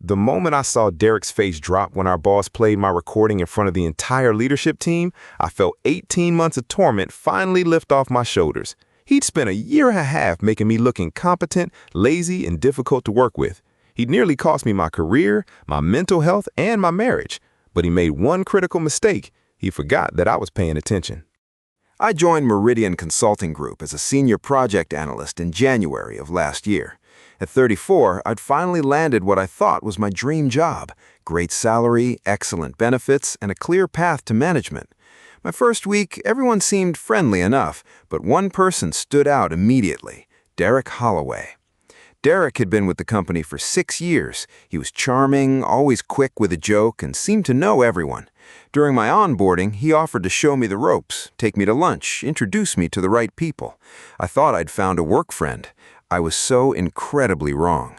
The moment I saw Derek's face drop when our boss played my recording in front of the entire leadership team, I felt 18 months of torment finally lift off my shoulders. He'd spent a year and a half making me look incompetent, lazy, and difficult to work with. He'd nearly cost me my career, my mental health, and my marriage. But he made one critical mistake. He forgot that I was paying attention. I joined Meridian Consulting Group as a senior project analyst in January of last year. At 34, I'd finally landed what I thought was my dream job: great salary, excellent benefits, and a clear path to management. My first week, everyone seemed friendly enough, but one person stood out immediately: Derek Holloway. Derek had been with the company for 6 years. He was charming, always quick with a joke, and seemed to know everyone. During my onboarding, he offered to show me the ropes, take me to lunch, introduce me to the right people. I thought I'd found a work friend. I was so incredibly wrong.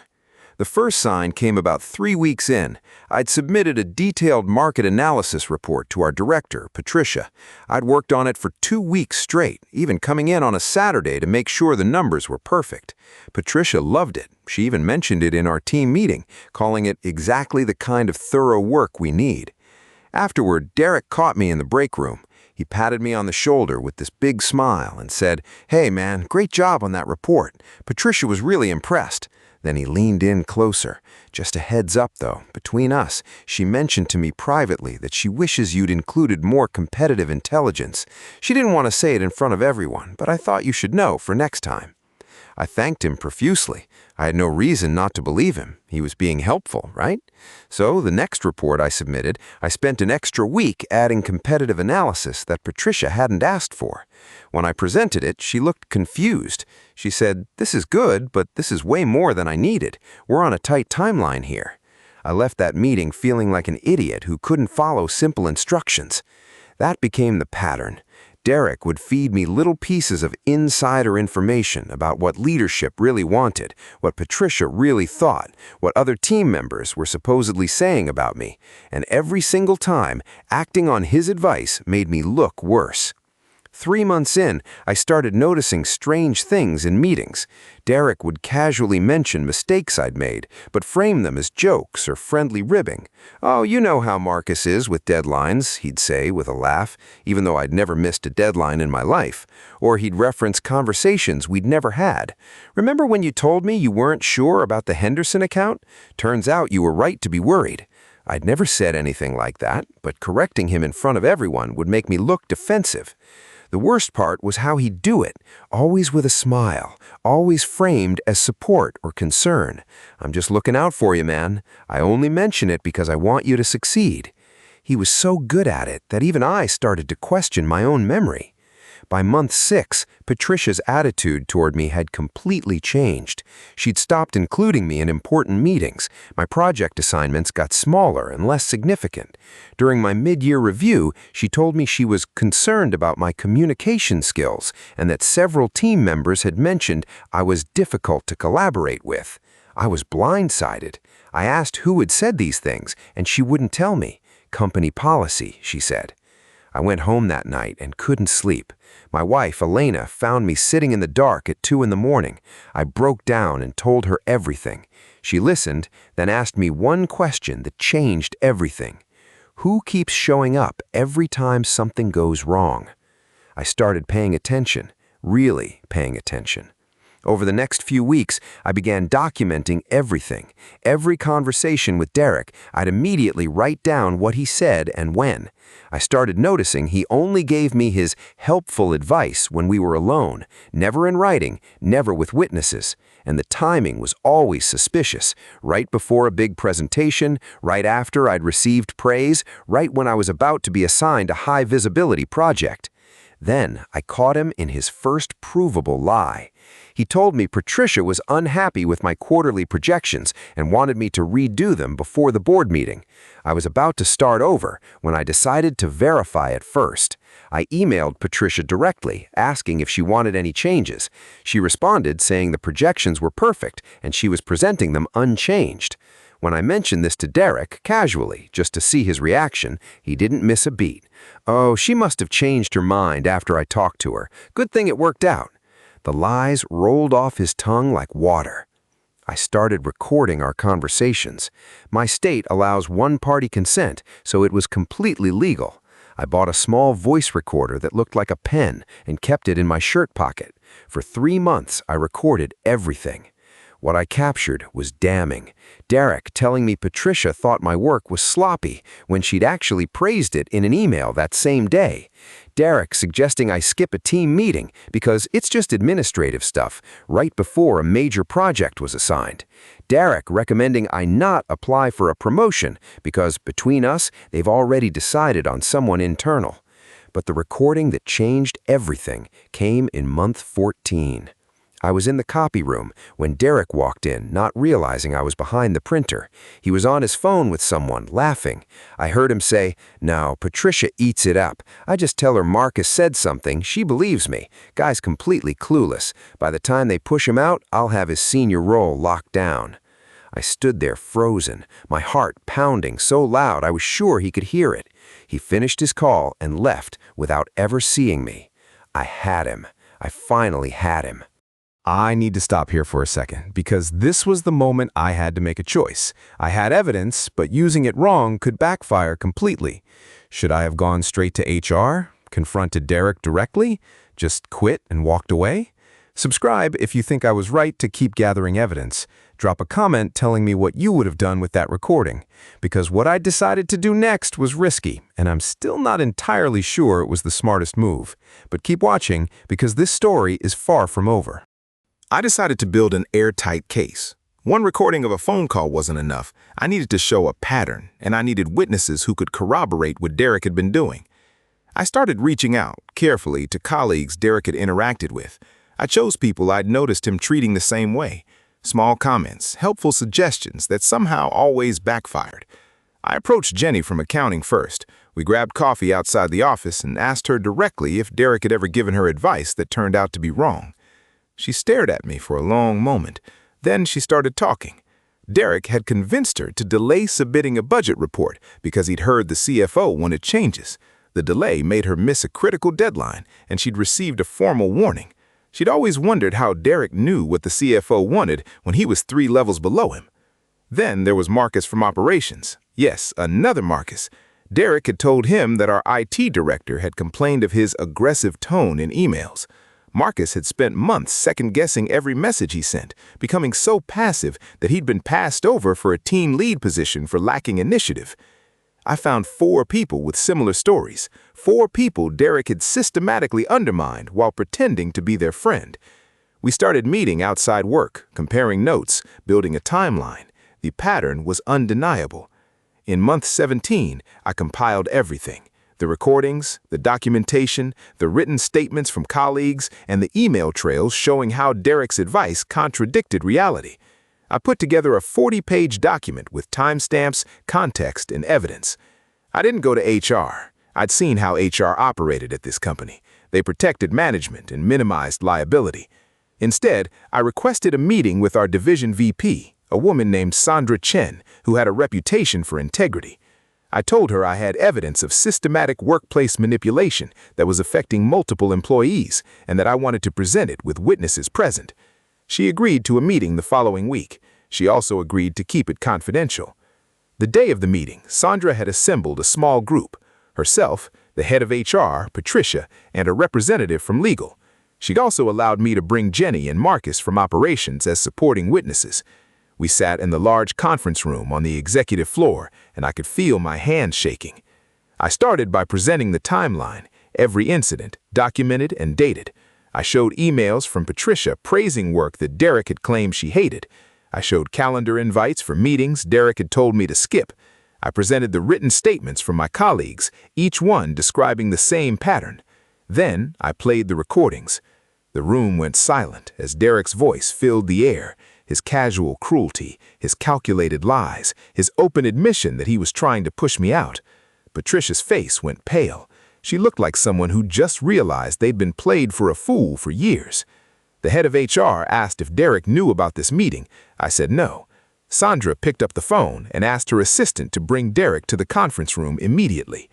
The first sign came about 3 weeks in. I'd submitted a detailed market analysis report to our director, Patricia. I'd worked on it for 2 weeks straight, even coming in on a Saturday to make sure the numbers were perfect. Patricia loved it. She even mentioned it in our team meeting, calling it exactly the kind of thorough work we need. Afterward, Derek caught me in the break room. He patted me on the shoulder with this big smile and said, "Hey man, great job on that report. Patricia was really impressed." Then he leaned in closer. "Just a heads up though, between us, she mentioned to me privately that she wishes you'd included more competitive intelligence. She didn't want to say it in front of everyone, but I thought you should know for next time." I thanked him profusely. I had no reason not to believe him. He was being helpful, right? So the next report I submitted, I spent an extra week adding competitive analysis that Patricia hadn't asked for. When I presented it, she looked confused. She said, "This is good, but this is way more than I needed. We're on a tight timeline here." I left that meeting feeling like an idiot who couldn't follow simple instructions. That became the pattern. Derek would feed me little pieces of insider information about what leadership really wanted, what Patricia really thought, what other team members were supposedly saying about me, and every single time, acting on his advice made me look worse. 3 months in, I started noticing strange things in meetings. Derek would casually mention mistakes I'd made, but frame them as jokes or friendly ribbing. "Oh, you know how Marcus is with deadlines," he'd say with a laugh, even though I'd never missed a deadline in my life. Or he'd reference conversations we'd never had. "Remember when you told me you weren't sure about the Henderson account? Turns out you were right to be worried." I'd never said anything like that, but correcting him in front of everyone would make me look defensive. The worst part was how he'd do it, always with a smile, always framed as support or concern. "I'm just looking out for you, man. I only mention it because I want you to succeed." He was so good at it that even I started to question my own memory. By month 6, Patricia's attitude toward me had completely changed. She'd stopped including me in important meetings. My project assignments got smaller and less significant. During my mid-year review, she told me she was concerned about my communication skills and that several team members had mentioned I was difficult to collaborate with. I was blindsided. I asked who had said these things, and she wouldn't tell me. "Company policy," she said. I went home that night and couldn't sleep. My wife, Elena, found me sitting in the dark at 2 in the morning. I broke down and told her everything. She listened, then asked me one question that changed everything. "Who keeps showing up every time something goes wrong?" I started paying attention, really paying attention. Over the next few weeks, I began documenting everything. Every conversation with Derek, I'd immediately write down what he said and when. I started noticing he only gave me his helpful advice when we were alone, never in writing, never with witnesses. And the timing was always suspicious, right before a big presentation, right after I'd received praise, right when I was about to be assigned a high-visibility project. Then I caught him in his first provable lie. He told me Patricia was unhappy with my quarterly projections and wanted me to redo them before the board meeting. I was about to start over when I decided to verify it first. I emailed Patricia directly, asking if she wanted any changes. She responded saying the projections were perfect and she was presenting them unchanged. When I mentioned this to Derek, casually, just to see his reaction, he didn't miss a beat. "Oh, she must have changed her mind after I talked to her. Good thing it worked out." The lies rolled off his tongue like water. I started recording our conversations. My state allows one-party consent, so it was completely legal. I bought a small voice recorder that looked like a pen and kept it in my shirt pocket. For 3 months, I recorded everything. What I captured was damning. Derek telling me Patricia thought my work was sloppy when she'd actually praised it in an email that same day. Derek suggesting I skip a team meeting because it's just administrative stuff right before a major project was assigned. Derek recommending I not apply for a promotion because between us, they've already decided on someone internal. But the recording that changed everything came in month 14. I was in the copy room when Derek walked in, not realizing I was behind the printer. He was on his phone with someone, laughing. I heard him say, "No, Patricia eats it up. I just tell her Marcus said something, she believes me. Guy's completely clueless. By the time they push him out, I'll have his senior role locked down." I stood there frozen, my heart pounding so loud I was sure he could hear it. He finished his call and left without ever seeing me. I had him. I finally had him. I need to stop here for a second, because this was the moment I had to make a choice. I had evidence, but using it wrong could backfire completely. Should I have gone straight to HR, confronted Derek directly, just quit and walked away? Subscribe if you think I was right to keep gathering evidence. Drop a comment telling me what you would have done with that recording, because what I decided to do next was risky, and I'm still not entirely sure it was the smartest move. But keep watching, because this story is far from over. I decided to build an airtight case. One recording of a phone call wasn't enough. I needed to show a pattern, and I needed witnesses who could corroborate what Derek had been doing. I started reaching out, carefully, to colleagues Derek had interacted with. I chose people I'd noticed him treating the same way. Small comments, helpful suggestions that somehow always backfired. I approached Jenny from accounting first. We grabbed coffee outside the office and asked her directly if Derek had ever given her advice that turned out to be wrong. She stared at me for a long moment. Then she started talking. Derek had convinced her to delay submitting a budget report because he'd heard the CFO wanted changes. The delay made her miss a critical deadline, and she'd received a formal warning. She'd always wondered how Derek knew what the CFO wanted when he was 3 levels below him. Then there was Marcus from operations. Yes, another Marcus. Derek had told him that our IT director had complained of his aggressive tone in emails. Marcus had spent months second-guessing every message he sent, becoming so passive that he'd been passed over for a team lead position for lacking initiative. I found 4 people with similar stories, 4 people Derek had systematically undermined while pretending to be their friend. We started meeting outside work, comparing notes, building a timeline. The pattern was undeniable. In month 17, I compiled everything. The recordings, the documentation, the written statements from colleagues, and the email trails showing how Derek's advice contradicted reality. I put together a 40-page document with timestamps, context, and evidence. I didn't go to HR. I'd seen how HR operated at this company. They protected management and minimized liability. Instead, I requested a meeting with our division VP, a woman named Sandra Chen, who had a reputation for integrity. I told her I had evidence of systematic workplace manipulation that was affecting multiple employees and that I wanted to present it with witnesses present. She agreed to a meeting the following week. She also agreed to keep it confidential. The day of the meeting, Sandra had assembled a small group. Herself, the head of HR, Patricia, and a representative from legal. She'd also allowed me to bring Jenny and Marcus from operations as supporting witnesses. We sat in the large conference room on the executive floor, and I could feel my hands shaking. I started by presenting the timeline, every incident, documented and dated. I showed emails from Patricia praising work that Derek had claimed she hated. I showed calendar invites for meetings Derek had told me to skip. I presented the written statements from my colleagues, each one describing the same pattern. Then I played the recordings. The room went silent as Derek's voice filled the air. His casual cruelty, his calculated lies, his open admission that he was trying to push me out. Patricia's face went pale. She looked like someone who just realized they'd been played for a fool for years. The head of HR asked if Derek knew about this meeting. I said no. Sandra picked up the phone and asked her assistant to bring Derek to the conference room immediately.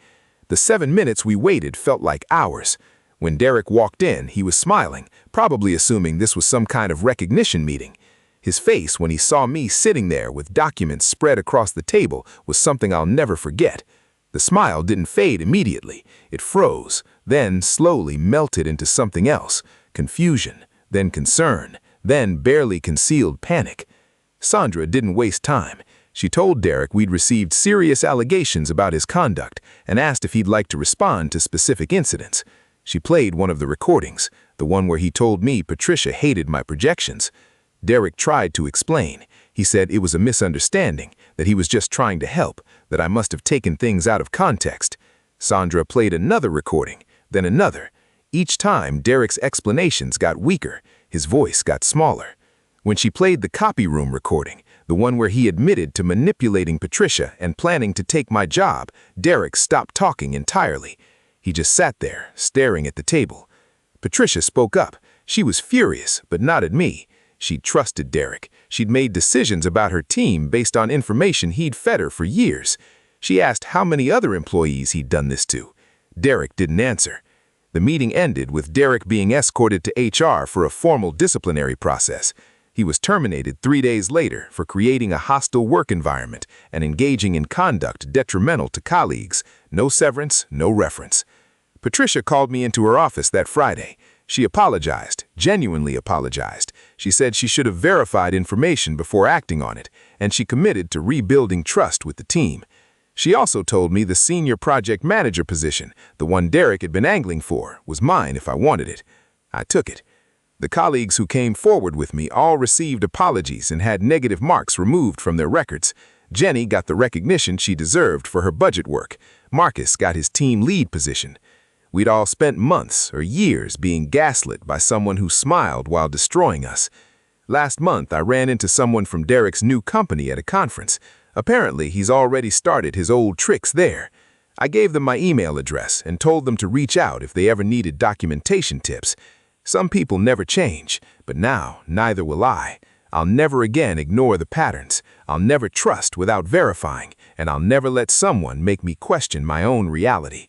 The 7 minutes we waited felt like hours. When Derek walked in, he was smiling, probably assuming this was some kind of recognition meeting. His face when he saw me sitting there with documents spread across the table was something I'll never forget. The smile didn't fade immediately. It froze, then slowly melted into something else. Confusion, then concern, then barely concealed panic. Sandra didn't waste time. She told Derek we'd received serious allegations about his conduct and asked if he'd like to respond to specific incidents. She played one of the recordings, the one where he told me Patricia hated my projections. Derek tried to explain. He said it was a misunderstanding, that he was just trying to help, that I must have taken things out of context. Sandra played another recording, then another. Each time, Derek's explanations got weaker. His voice got smaller. When she played the copy room recording, the one where he admitted to manipulating Patricia and planning to take my job, Derek stopped talking entirely. He just sat there, staring at the table. Patricia spoke up. She was furious, but not at me. She'd trusted Derek. She'd made decisions about her team based on information he'd fed her for years. She asked how many other employees he'd done this to. Derek didn't answer. The meeting ended with Derek being escorted to HR for a formal disciplinary process. He was terminated 3 days later for creating a hostile work environment and engaging in conduct detrimental to colleagues. No severance, no reference. Patricia called me into her office that Friday. She apologized, genuinely apologized. She said she should have verified information before acting on it, and she committed to rebuilding trust with the team. She also told me the senior project manager position, the one Derek had been angling for, was mine if I wanted it. I took it. The colleagues who came forward with me all received apologies and had negative marks removed from their records. Jenny got the recognition she deserved for her budget work. Marcus got his team lead position. We'd all spent months or years being gaslit by someone who smiled while destroying us. Last month, I ran into someone from Derek's new company at a conference. Apparently, he's already started his old tricks there. I gave them my email address and told them to reach out if they ever needed documentation tips. Some people never change, but now neither will I. I'll never again ignore the patterns. I'll never trust without verifying, and I'll never let someone make me question my own reality.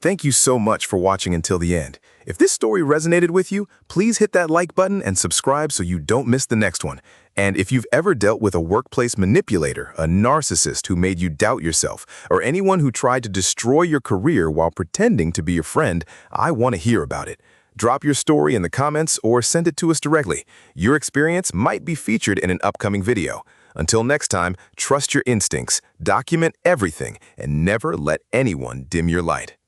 Thank you so much for watching until the end. If this story resonated with you, please hit that like button and subscribe so you don't miss the next one. And if you've ever dealt with a workplace manipulator, a narcissist who made you doubt yourself, or anyone who tried to destroy your career while pretending to be your friend, I want to hear about it. Drop your story in the comments or send it to us directly. Your experience might be featured in an upcoming video. Until next time, trust your instincts, document everything, and never let anyone dim your light.